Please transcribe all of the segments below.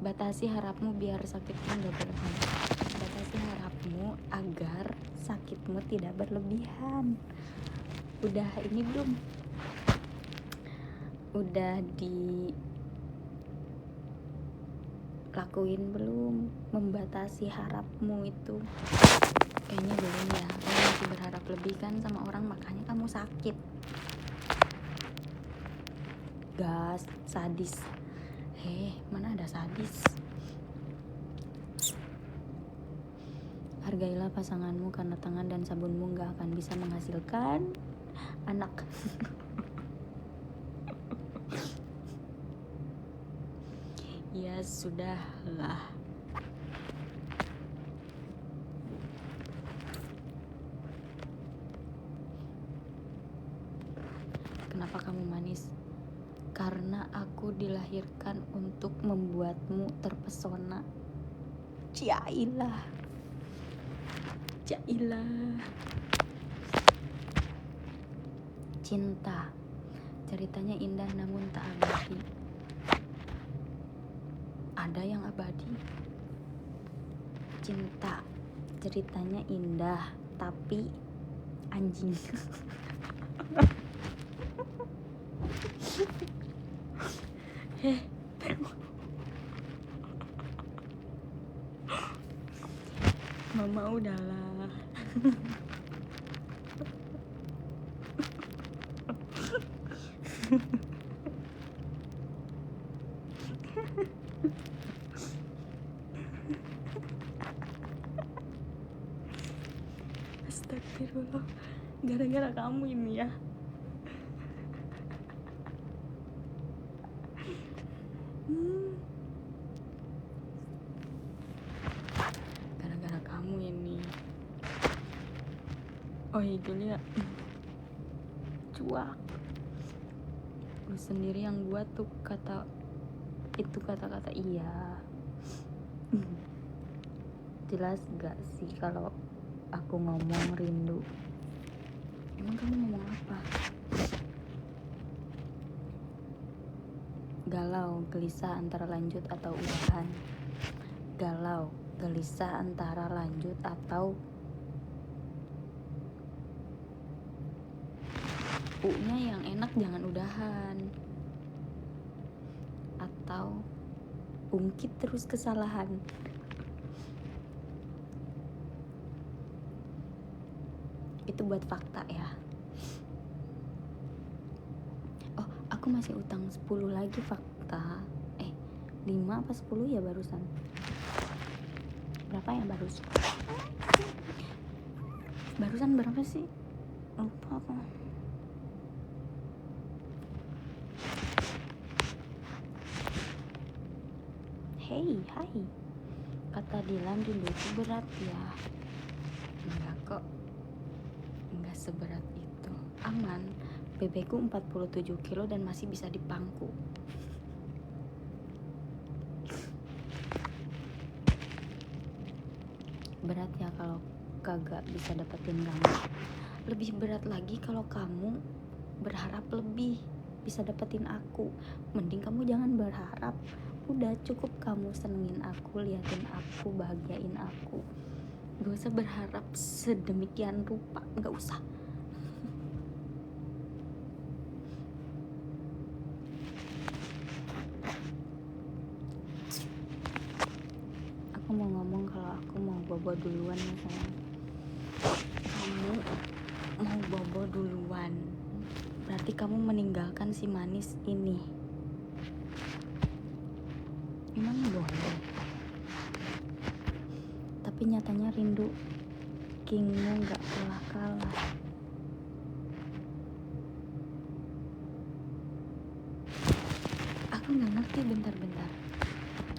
Batasi harapmu biar sakitmu gak berlebihan. Batasi harapmu agar sakitmu tidak berlebihan. Udah ini belum? Udah dilakuin belum? Membatasi harapmu itu. Kayaknya belum ya. Kamu masih berharap lebih kan sama orang, makanya kamu sakit. Gas, sadis. Mana ada sadis? Hargailah pasanganmu karena tangan dan sabunmu gak akan bisa menghasilkan anak. Ya sudahlah. Kenapa kamu manis? Karena aku dilahirkan untuk membuatmu terpesona. Jailah. Cinta, ceritanya indah namun tak abadi. Ada yang abadi. Cinta, ceritanya indah tapi anjing. Mama udahlah. Astagfirullah, gara-gara kamu ini ya. Gara-gara kamu ini. Oh itu ya, cuak. Lu sendiri yang buat tuh kata-kata iya. Jelas gak sih kalau aku ngomong rindu? Emang kamu ngomong apa? Galau, gelisah antara lanjut atau udahan. Galau, gelisah antara lanjut atau U-nya yang enak jangan udahan. Atau ungkit terus kesalahan. Itu buat fakta ya. Oh, aku masih utang 10 lagi fakta. 5 apa 10 ya barusan? Berapa ya barusan? Barusan berapa sih? Lupa aku. Hai. Kata Dilan, rindu itu berat ya. Enggak kok. Enggak seberat itu. Aman. BB-ku 47 kilo dan masih bisa dipangku. Berat ya kalau kagak bisa dapetin kamu. Lebih berat lagi kalau kamu berharap lebih bisa dapetin aku. Mending kamu jangan berharap. Udah cukup kamu senengin aku, liatin aku, bahagiain aku. Gak usah berharap sedemikian rupa, gak usah. Aku mau ngomong kalau aku mau bobo duluan ya sayang. Kamu mau bobo duluan, berarti kamu meninggalkan si manis ini. Emang boleh? Tapi nyatanya rindu kingmu gak kalah-kalah. Aku gak ngerti, bentar.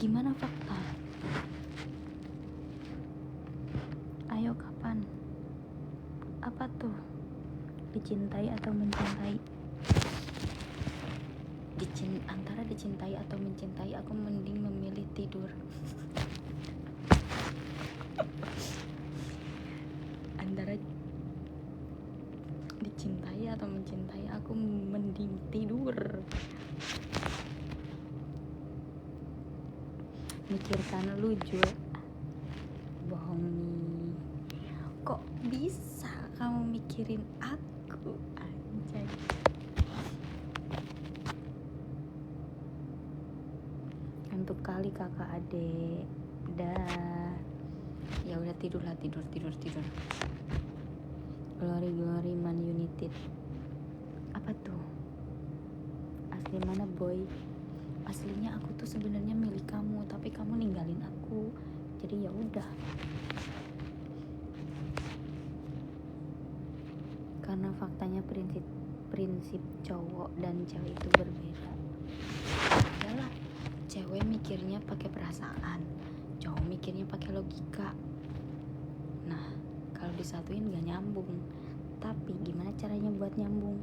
Gimana fakta? Ayo kapan? Apa tuh? Dicintai atau mencintai? Antara dicintai atau mencintai, aku mending memilih tidur. Antara dicintai atau mencintai, aku mending tidur. Mikirkan lu Jul. Bohong nih. Kok bisa kamu mikirin aku, anjay. Untuk kali kakak adek. Dah. Ya udah tidurlah, tidur. Glory Man United. Apa tuh? Asli mana boy? Aslinya aku tuh sebenarnya milik kamu, tapi kamu ninggalin aku. Jadi ya udah. Karena faktanya prinsip cowok dan cewek itu berbeda. Adalah cewek mikirnya pakai perasaan, cowok mikirnya pakai logika. Nah, kalau disatuin gak nyambung. Tapi gimana caranya buat nyambung?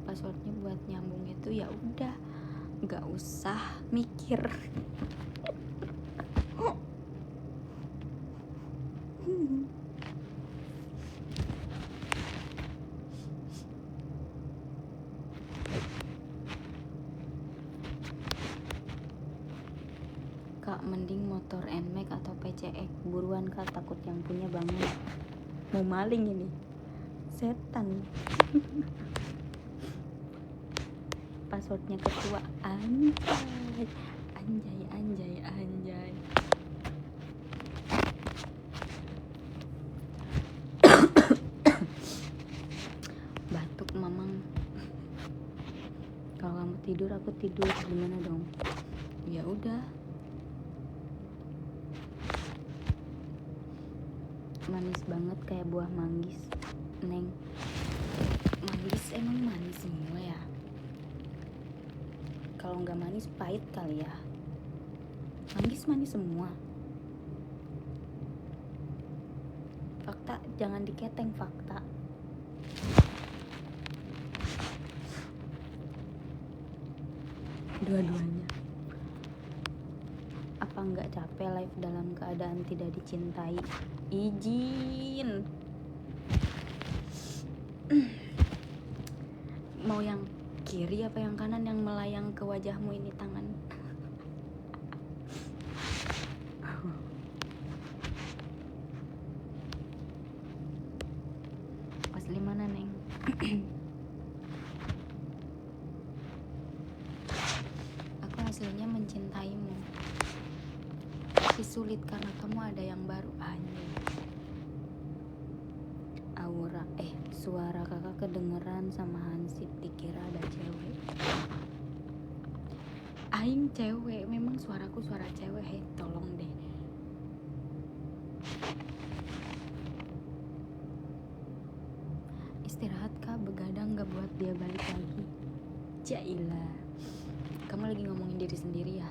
Passwordnya buat nyambung itu ya udah, nggak usah mikir. Kak, mending motor NMAX atau PCX? Buruan kak, takut yang punya bangun. Mau maling ini, setan. Passwordnya ketua, anjay. Batuk mamang. Kalau kamu tidur aku tidur, gimana dong? Ya udah. Manis banget kayak buah manggis, Neng. Manggis emang manis semua ya? Kalau nggak manis pahit kali ya. Manggis manis semua. Fakta, jangan diketeng fakta. Dua-duanya. Apa nggak capek live dalam keadaan tidak dicintai? Izin. Mau yang kiri apa yang kanan yang melayang ke wajahmu ini tangan? Asli mana Neng? Aku aslinya mencintaimu, tapi sulit karena kamu ada yang baru. Anjir. Aura, suara kakak kedengeran sama Hansip, dikira ada cewek. Aing cewek, memang suaraku suara cewek. Hei, tolong deh. Istirahat kak, begadang gak buat dia balik lagi. Jailah, kamu lagi ngomongin diri sendiri ya?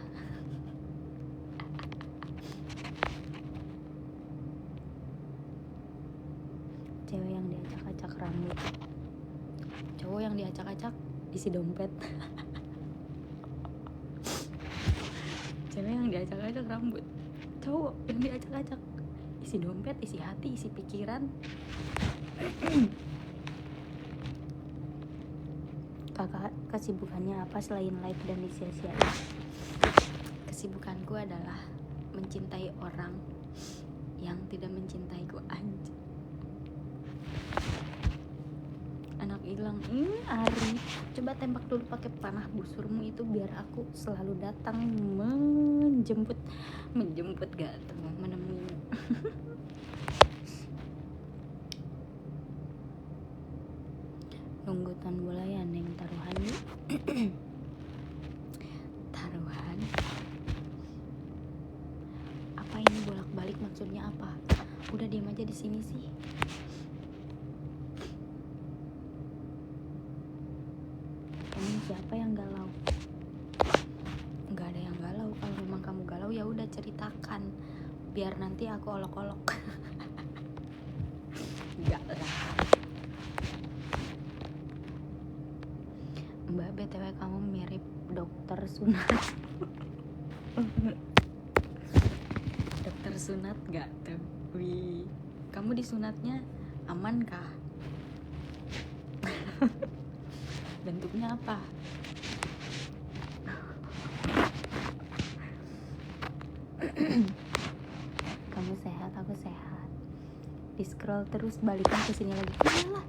Cewek yang diacak-acak rambut, cowok yang diacak-acak isi dompet. Cewek yang diacak-acak rambut, cowok yang diacak-acak isi dompet, isi hati, isi pikiran. Kakak kesibukannya apa selain live dan disia-siain? Kesibukanku adalah mencintai orang yang tidak mencintaiku. Anjir. Anak hilang, Ari, coba tembak dulu pakai panah busurmu itu biar aku selalu datang menjemput gak tuh, menemui. Nunggu tahun bola ya Neng, taruhan yuk. Taruhan apa ini, bolak-balik maksudnya apa? Udah diam aja di sini sih. Emang siapa yang galau? Nggak ada yang galau. Kalau memang kamu galau ya udah ceritakan, biar nanti aku olok-olok. Enggak lah. Mbak, BTW kamu mirip dokter sunat. Dokter sunat gak tuh? Wih, kamu disunatnya aman kah? Bentuknya apa? Kamu sehat, aku sehat. Di scroll terus, balikan ke sini lagi. Iyalah,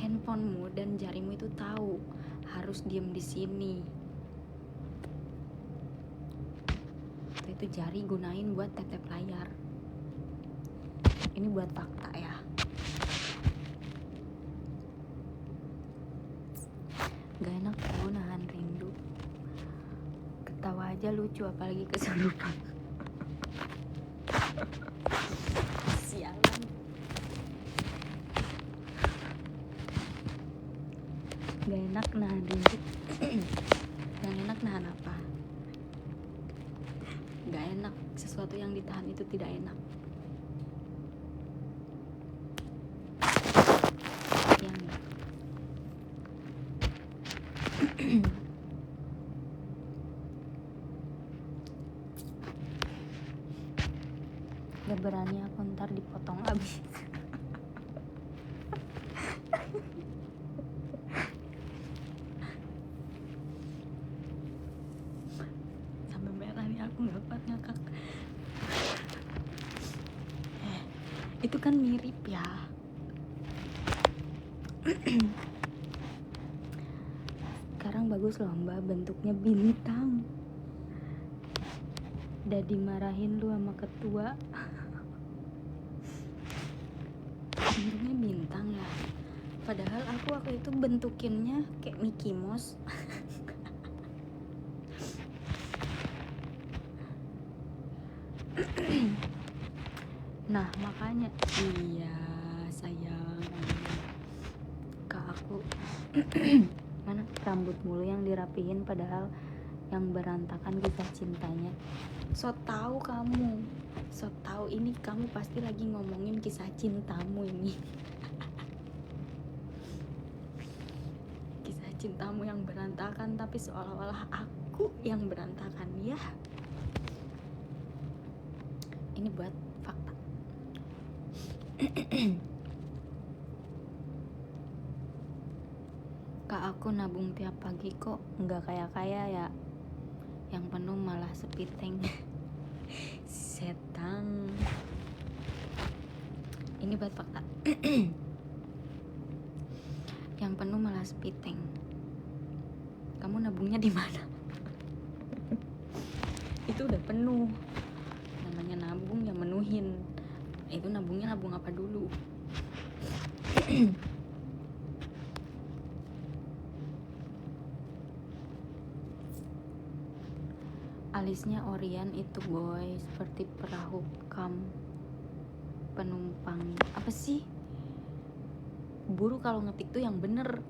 handphonemu dan jarimu itu tahu harus diem di sini. Itu jari gunain buat tap-tap layar. Ini buat fakta ya. Gak enak tau nahan rindu. Ketawa aja lucu, apalagi kesurupan. Sialan. Gak enak nahan rindu. Yang enak nahan apa? Gak enak, sesuatu yang ditahan itu tidak enak. Yang gak berani aku ntar dipotong abis. Sampai merah nih, aku gak kuat ngakak. Itu kan mirip ya. Sekarang bagus loh mbak, bentuknya bintang. Udah dimarahin lu sama ketua. Bentuknya bintang ya. Padahal aku waktu itu bentukinnya kayak Mickey Mouse. Nah makanya iya sayang, kak aku mana rambut mulu yang dirapihin, padahal yang berantakan kisah cintanya. So tahu kamu, so tahu ini kamu pasti lagi ngomongin kisah cintamu ini. Kisah cintamu yang berantakan, tapi seolah-olah aku yang berantakan ya. Ini buat fakta. Kak aku nabung tiap pagi kok nggak kaya-kaya ya. Yang penuh malah sepiteng. Setan. Ini buat fakta. Yang penuh malah sepiteng. Kamu nabungnya di mana? Itu udah penuh. Namanya nabung ya menuhin. Itu nabungnya nabung apa dulu? Alisnya Orion itu boy, seperti perahu kam penumpang. Apa sih? Buru kalau ngetik tuh yang bener.